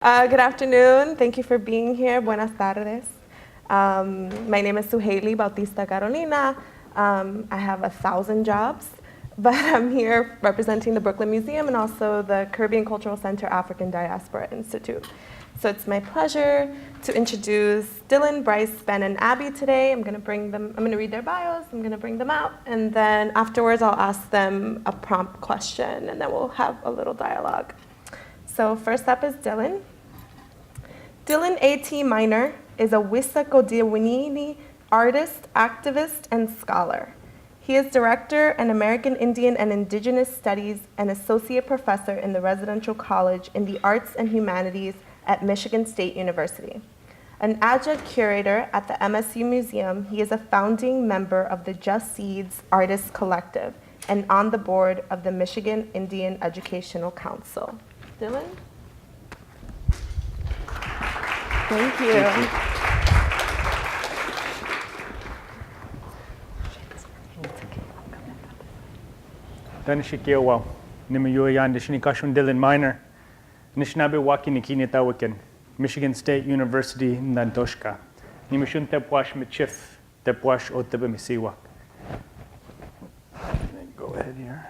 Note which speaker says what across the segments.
Speaker 1: Good afternoon. Thank you for being here. Buenas tardes. My name is Suheili Bautista Carolina. I have 1,000 jobs, but I'm here representing the Brooklyn Museum and also the Caribbean Cultural Center African Diaspora Institute. So it's my pleasure to introduce Dylan, Bryce, Ben, and Abby today. I'm going to read their bios, I'm going to bring them out, and then afterwards I'll ask them a prompt question, and then we'll have a little dialogue. So first up is Dylan. Dylan A.T. Minor is a Wissacodiwinini artist, activist, and scholar. He is director in American Indian and Indigenous Studies and associate professor in the residential college in the Arts and Humanities at Michigan State University. An adjunct curator at the MSU Museum, he is a founding member of the Just Seeds Artists Collective and on the board of the Michigan Indian Educational Council. Dylan? Thank you.
Speaker 2: Danishikewa, Nimayuyan, Nishinikashun Dylan Minor, Anishinaabe Nikinitawakin, Michigan State University, Nantoshka, Nimishun Tepwash Michif, Tepwash Otebemisiwak. Go ahead here.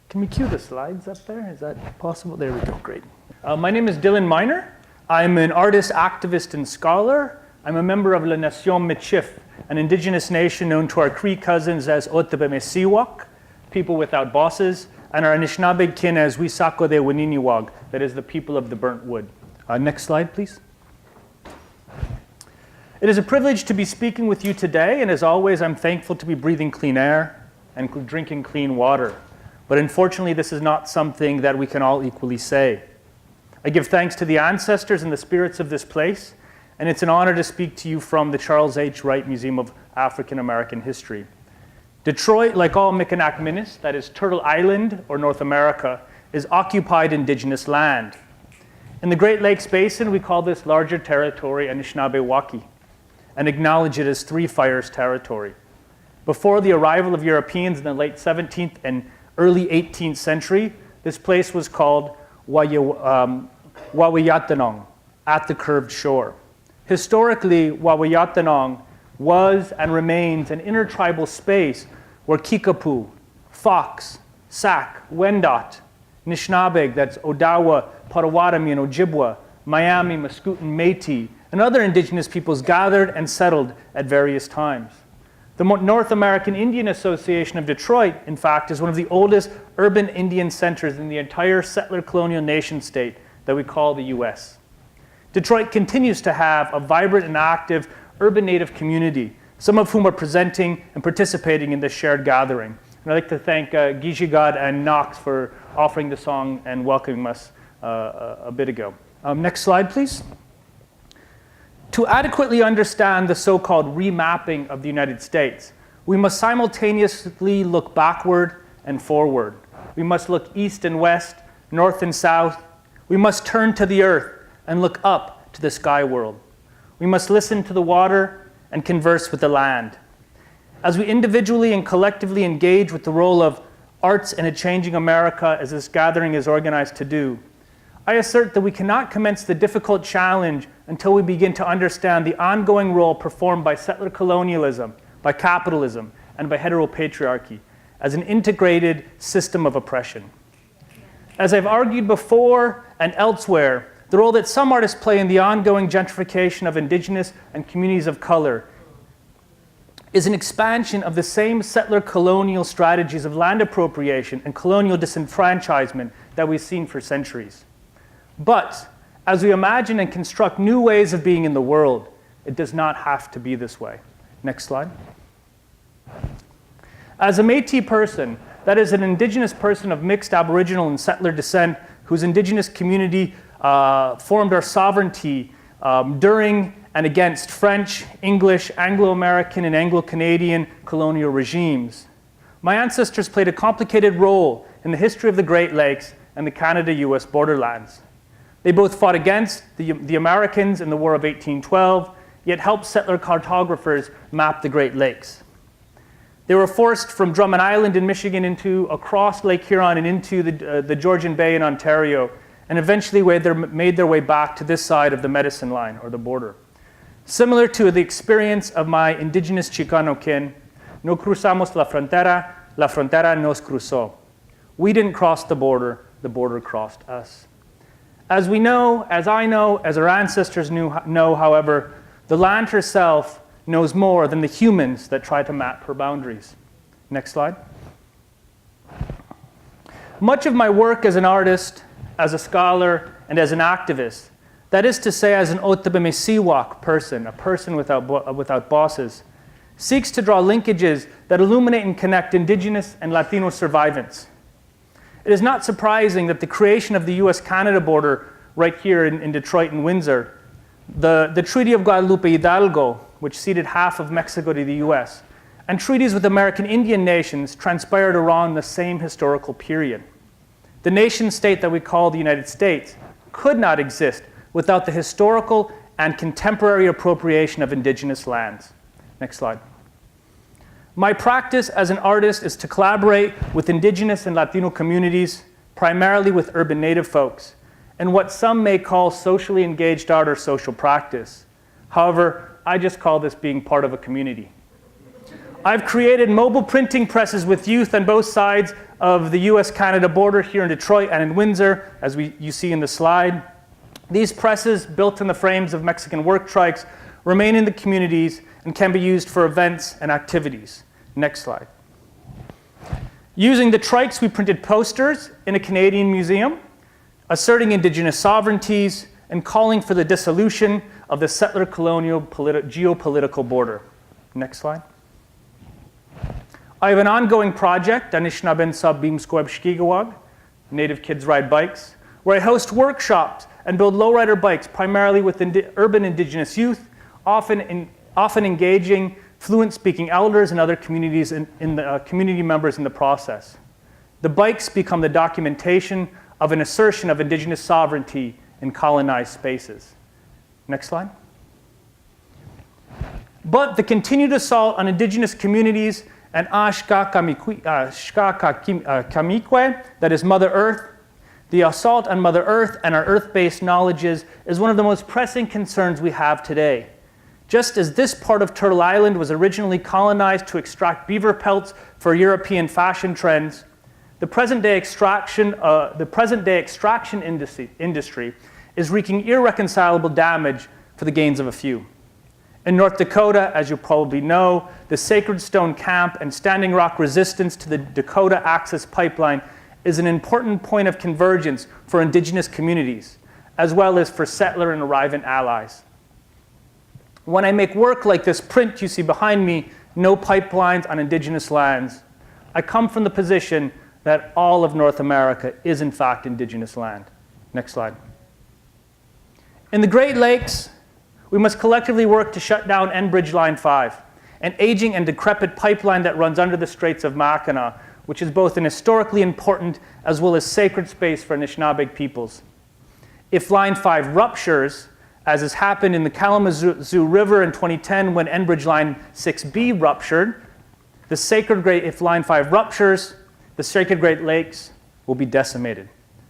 Speaker 2: Can we cue the slides up there? Is that possible? There we go, great. My name is Dylan Minor. I'm an artist, activist, and scholar. I'm a member of La Nation Michif, an indigenous nation known to our Cree cousins as Otebemisiwak, people without bosses, and our Anishinaabe kin as Wissacodiwinini, that is the people of the burnt wood. Next slide, please. It is a privilege to be speaking with you today, and as always, I'm thankful to be breathing clean air and drinking clean water. But unfortunately, this is not something that we can all equally say. I give thanks to the ancestors and the spirits of this place, and it's an honor to speak to you from the Charles H. Wright Museum of African American History. Detroit, like all Mikinak-Minis, that is Turtle Island or North America, is occupied indigenous land. In the Great Lakes Basin, we call this larger territory Anishinaabe and acknowledge it as Three Fires territory. Before the arrival of Europeans in the late 17th and early 18th century, this place was called Wawayatanong, at the curved shore. Historically, Wawayatanong was and remains an intertribal space where Kickapoo, Fox, Sac, Wendat, Nishnabeg, that's Odawa, Potawatomi, and Ojibwa, Miami, Mascoutin, Métis, and other indigenous peoples gathered and settled at various times. The North American Indian Association of Detroit, in fact, is one of the oldest urban Indian centers in the entire settler colonial nation state that we call the US. Detroit continues to have a vibrant and active urban Native community, some of whom are presenting and participating in this shared gathering. And I'd like to thank Gijigad and Knox for offering the song and welcoming us a bit ago. Next slide, please. To adequately understand the so-called remapping of the United States, we must simultaneously look backward and forward. We must look east and west, north and south. We must turn to the earth and look up to the sky world. We must listen to the water and converse with the land. As we individually and collectively engage with the role of arts in a changing America, as this gathering is organized to do, I assert that we cannot commence the difficult challenge until we begin to understand the ongoing role performed by settler colonialism, by capitalism, and by heteropatriarchy as an integrated system of oppression. As I've argued before and elsewhere, the role that some artists play in the ongoing gentrification of indigenous and communities of color is an expansion of the same settler colonial strategies of land appropriation and colonial disenfranchisement that we've seen for centuries. But as we imagine and construct new ways of being in the world, it does not have to be this way. Next slide. As a Métis person, that is an indigenous person of mixed Aboriginal and settler descent, whose indigenous community formed our sovereignty during and against French, English, Anglo-American, and Anglo-Canadian colonial regimes. My ancestors played a complicated role in the history of the Great Lakes and the Canada-US borderlands. They both fought against the Americans in the War of 1812, yet helped settler cartographers map the Great Lakes. They were forced from Drummond Island in Michigan across Lake Huron and into the Georgian Bay in Ontario, and eventually made their way back to this side of the medicine line or the border. Similar to the experience of my indigenous Chicano kin, no cruzamos la frontera nos cruzó. We didn't cross the border crossed us. As we know, as I know, as our ancestors know, however, the land herself knows more than the humans that try to map her boundaries. Next slide. Much of my work as an artist, as a scholar, and as an activist, that is to say as an Otebemisiwak person, a person without bosses, seeks to draw linkages that illuminate and connect Indigenous and Latino survivants. It is not surprising that the creation of the US-Canada border right here in Detroit and Windsor, the Treaty of Guadalupe Hidalgo, which ceded half of Mexico to the US, and treaties with American Indian nations transpired around the same historical period. The nation-state that we call the United States could not exist without the historical and contemporary appropriation of indigenous lands. Next slide. My practice as an artist is to collaborate with indigenous and Latino communities, primarily with urban native folks, and what some may call socially engaged art or social practice. However, I just call this being part of a community. I've created mobile printing presses with youth on both sides of the US-Canada border here in Detroit and in Windsor, as you see in the slide. These presses, built in the frames of Mexican work trikes, remain in the communities and can be used for events and activities. Next slide. Using the trikes, we printed posters in a Canadian museum, asserting Indigenous sovereignties and calling for the dissolution of the settler-colonial geopolitical border. Next slide. I have an ongoing project, ANISHINAABENSAG, BIIMSKOWEBSKIGEWAG, Native Kids Ride Bikes, where I host workshops and build lowrider bikes primarily with urban Indigenous youth, often engaging fluent-speaking elders and other communities community members in the process. The bikes become the documentation of an assertion of Indigenous sovereignty in colonized spaces. Next slide. But the continued assault on Indigenous communities and Kamikwe, that is Mother Earth, the assault on Mother Earth and our earth-based knowledges is one of the most pressing concerns we have today. Just as this part of Turtle Island was originally colonized to extract beaver pelts for European fashion trends, the present-day extraction industry is wreaking irreconcilable damage for the gains of a few. In North Dakota, as you probably know, the Sacred Stone Camp and Standing Rock resistance to the Dakota Access Pipeline is an important point of convergence for Indigenous communities, as well as for settler and arrivant allies. When I make work like this print you see behind me, No Pipelines on Indigenous Lands, I come from the position that all of North America is in fact Indigenous land. Next slide. In the Great Lakes, we must collectively work to shut down Enbridge Line 5, an aging and decrepit pipeline that runs under the Straits of Mackinac, which is both an historically important as well as sacred space for Anishinaabe peoples. If Line 5 ruptures, as has happened in the Kalamazoo River in 2010 when Enbridge Line 6B ruptured, if Line 5 ruptures, the sacred Great Lakes will be decimated.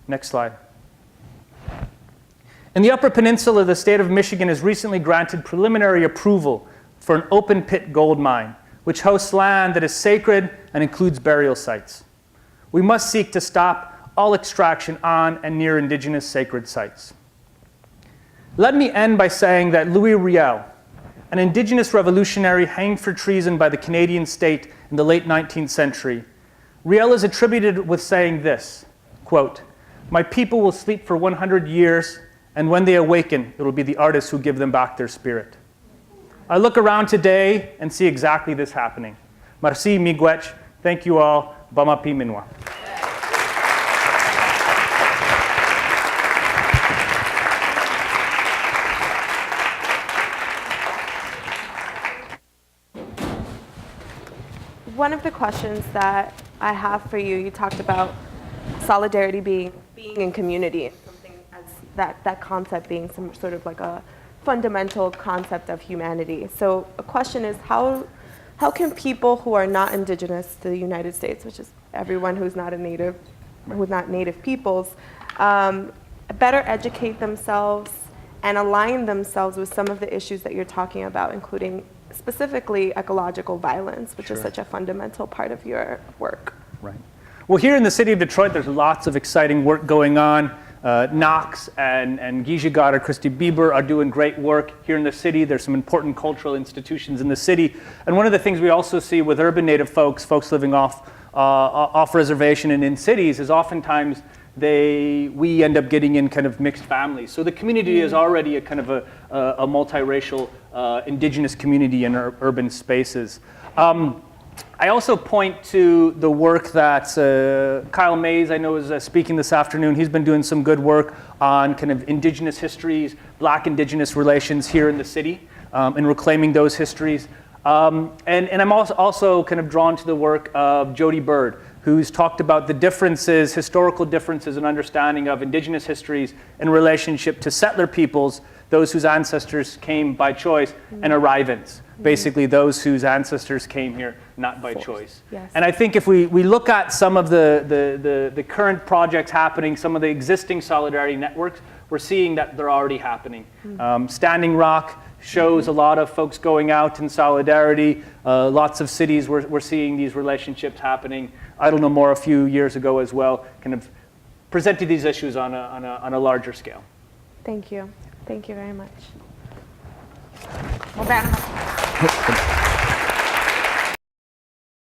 Speaker 2: Next slide. In the Upper Peninsula, the state of Michigan has recently granted preliminary approval for an open pit gold mine, which hosts land that is sacred and includes burial sites. We must seek to stop all extraction on and near Indigenous sacred sites. Let me end by saying that Louis Riel, an Indigenous revolutionary hanged for treason by the Canadian state in the late 19th century, Riel is attributed with saying this, quote, "My people will sleep for 100 years, and when they awaken, it will be the artists who give them back their spirit." I look around today and see exactly this happening. Merci, miigwech. Thank you all. Bamapi minwa.
Speaker 1: One of the questions that I have for you, you talked about solidarity being in community, and something as that concept being some sort of like a fundamental concept of humanity. So a question is, how can people who are not indigenous to the United States, which is everyone who's not native peoples, better educate themselves and align themselves with some of the issues that you're talking about, including specifically ecological violence, which is such a fundamental part of your work.
Speaker 2: Right. Well, here in the city of Detroit, there's lots of exciting work going on. Knox and Gija Goddard, Christy Bieber are doing great work here in the city. There's some important cultural institutions in the city. And one of the things we also see with urban Native folks living off reservation and in cities, is oftentimes we end up getting in kind of mixed families. So the community is already a kind of a multiracial indigenous community in urban spaces. I also point to the work that Kyle Mays, I know, is speaking this afternoon. He's been doing some good work on kind of indigenous histories, Black indigenous relations here in the city, and reclaiming those histories. And I'm also kind of drawn to the work of Jody Bird, who's talked about the differences, historical differences and understanding of indigenous histories in relationship to settler peoples, those whose ancestors came by choice, and arrivants, basically those whose ancestors came here not by choice.
Speaker 1: Yes.
Speaker 2: And I think if we look at some of the current projects happening, some of the existing solidarity networks, we're seeing that they're already happening. Standing Rock shows a lot of folks going out in solidarity. Lots of cities we're seeing these relationships happening. I don't know more a few years ago as well, kind of presented these issues on a larger scale.
Speaker 1: Thank you. Thank you very much. Well,